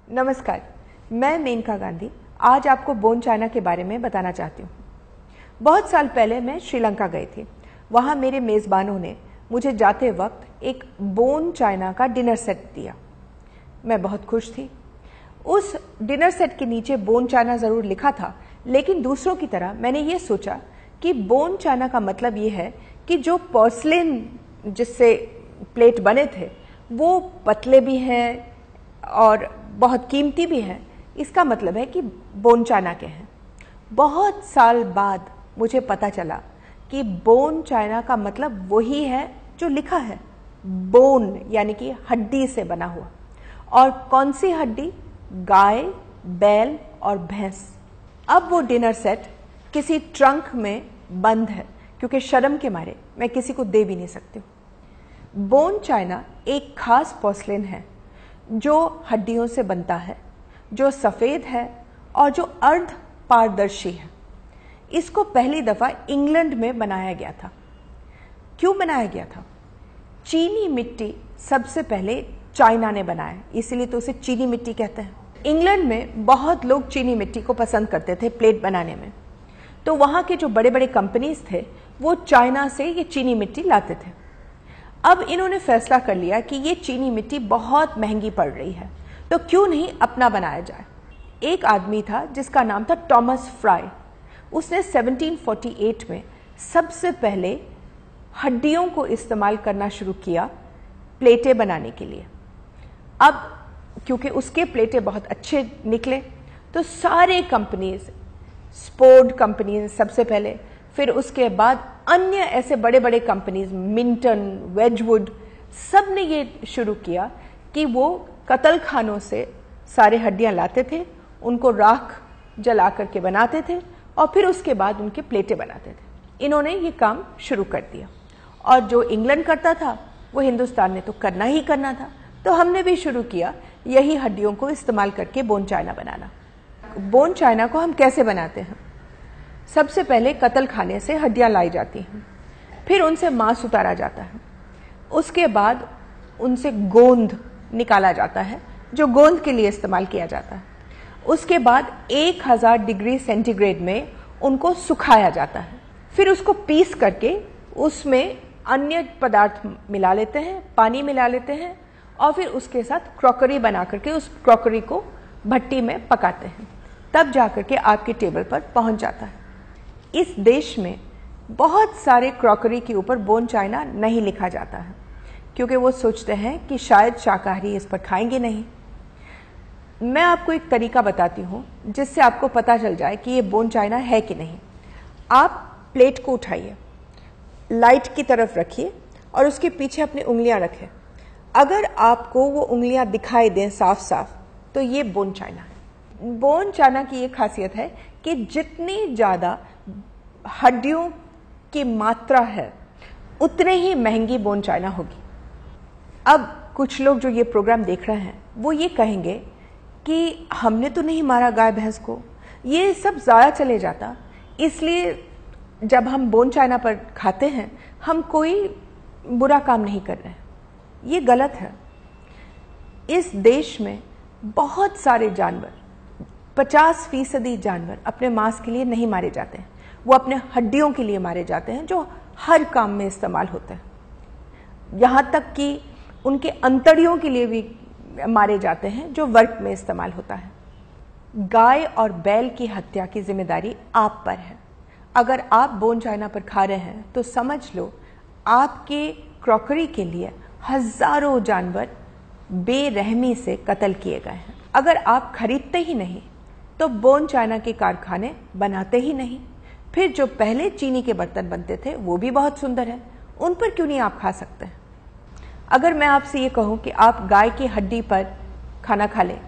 नमस्कार, मैं मेनका गांधी आज आपको बोन चाइना के बारे में बताना चाहती हूँ। बहुत साल पहले मैं श्रीलंका गई थी। वहाँ मेरे मेज़बानों ने मुझे जाते वक्त एक बोन चाइना का डिनर सेट दिया। मैं बहुत खुश थी। उस डिनर सेट के नीचे बोन चाइना ज़रूर लिखा था, लेकिन दूसरों की तरह मैंने ये सोचा कि बोन चाइना का मतलब ये है कि जो पोर्सलेन जिससे प्लेट बने थे वो पतले भी हैं और बहुत कीमती भी हैं। इसका मतलब है कि बोन चाइना के हैं। बहुत साल बाद मुझे पता चला कि बोन चाइना का मतलब वही है जो लिखा है, बोन यानी कि हड्डी से बना हुआ। और कौन सी हड्डी? गाय, बैल और भैंस। अब वो डिनर सेट किसी ट्रंक में बंद है, क्योंकि शर्म के मारे मैं किसी को दे भी नहीं सकती हूँ। बोन चाइना एक खास पोर्सलेन है जो हड्डियों से बनता है, जो सफ़ेद है और जो अर्ध पारदर्शी है। इसको पहली दफ़ा इंग्लैंड में बनाया गया था। क्यों बनाया गया था? चीनी मिट्टी सबसे पहले चाइना ने बनाया, इसीलिए तो उसे चीनी मिट्टी कहते हैं। इंग्लैंड में बहुत लोग चीनी मिट्टी को पसंद करते थे प्लेट बनाने में, तो वहाँ के जो बड़े बड़े कंपनीज थे वो चाइना से ये चीनी मिट्टी लाते थे। अब इन्होंने फैसला कर लिया कि ये चीनी मिट्टी बहुत महंगी पड़ रही है, तो क्यों नहीं अपना बनाया जाए। एक आदमी था जिसका नाम था थॉमस फ्राई। उसने 1748 में सबसे पहले हड्डियों को इस्तेमाल करना शुरू किया प्लेटें बनाने के लिए। अब क्योंकि उसके प्लेटें बहुत अच्छे निकले, तो सारे कंपनीज, स्पोर्ड कंपनीज सबसे पहले, फिर उसके बाद अन्य ऐसे बड़े बड़े कंपनीज, मिंटन, वेजवुड, सब ने ये शुरू किया कि वो कत्ल खानों से सारे हड्डियां लाते थे, उनको राख जला करके बनाते थे और फिर उसके बाद उनके प्लेटें बनाते थे। इन्होंने ये काम शुरू कर दिया और जो इंग्लैंड करता था वो हिंदुस्तान ने तो करना ही करना था, तो हमने भी शुरू किया यही हड्डियों को इस्तेमाल करके बोन चाइना बनाना। बोन चाइना को हम कैसे बनाते हैं? सबसे पहले कत्ल खाने से हड्डियां लाई जाती हैं, फिर उनसे मांस उतारा जाता है, उसके बाद उनसे गोंद निकाला जाता है जो गोंद के लिए इस्तेमाल किया जाता है। उसके बाद 1000 डिग्री सेंटीग्रेड में उनको सुखाया जाता है, फिर उसको पीस करके उसमें अन्य पदार्थ मिला लेते हैं, पानी मिला लेते हैं और फिर उसके साथ क्रॉकरी बना करके उस क्रॉकरी को भट्टी में पकाते हैं, तब जाकर के आपके टेबल पर पहुंच जाता है। इस देश में बहुत सारे क्रॉकरी के ऊपर बोन चाइना नहीं लिखा जाता है, क्योंकि वो सोचते हैं कि शायद शाकाहारी इस पर खाएंगे नहीं। मैं आपको एक तरीका बताती हूँ जिससे आपको पता चल जाए कि ये बोन चाइना है कि नहीं। आप प्लेट को उठाइए, लाइट की तरफ रखिए और उसके पीछे अपनी उंगलियां रखें। अगर आपको वो उंगलियां दिखाई दें साफ साफ, तो ये बोन चाइना है। बोन चाइना की ये खासियत है कि जितनी ज़्यादा हड्डियों की मात्रा है उतने ही महंगी बोन चाइना होगी। अब कुछ लोग जो ये प्रोग्राम देख रहे हैं वो ये कहेंगे कि हमने तो नहीं मारा गाय भैंस को, ये सब ज़ाया चले जाता, इसलिए जब हम बोन चाइना पर खाते हैं हम कोई बुरा काम नहीं कर रहे हैं। ये गलत है। इस देश में बहुत सारे जानवर, 50% जानवर अपने मांस के लिए नहीं मारे जाते हैं, वो अपने हड्डियों के लिए मारे जाते हैं जो हर काम में इस्तेमाल होते हैं। यहाँ तक कि उनके अंतड़ियों के लिए भी मारे जाते हैं जो वर्क में इस्तेमाल होता है। गाय और बैल की हत्या की जिम्मेदारी आप पर है। अगर आप बोन चाइना पर खा रहे हैं तो समझ लो आपके क्रॉकरी के लिए हजारों जानवर बेरहमी से कत्ल किए गए हैं। अगर आप खरीदते ही नहीं तो बोन चाइना के कारखाने बनाते ही नहीं। फिर जो पहले चीनी के बर्तन बनते थे वो भी बहुत सुंदर है, उन पर क्यों नहीं आप खा सकते हैं? अगर मैं आपसे ये कहूँ कि आप गाय की हड्डी पर खाना खा लें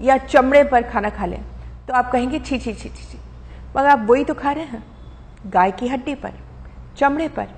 या चमड़े पर खाना खा लें, तो आप कहेंगे छी छी छी छी छी, मगर आप वही तो खा रहे हैं, गाय की हड्डी पर, चमड़े पर।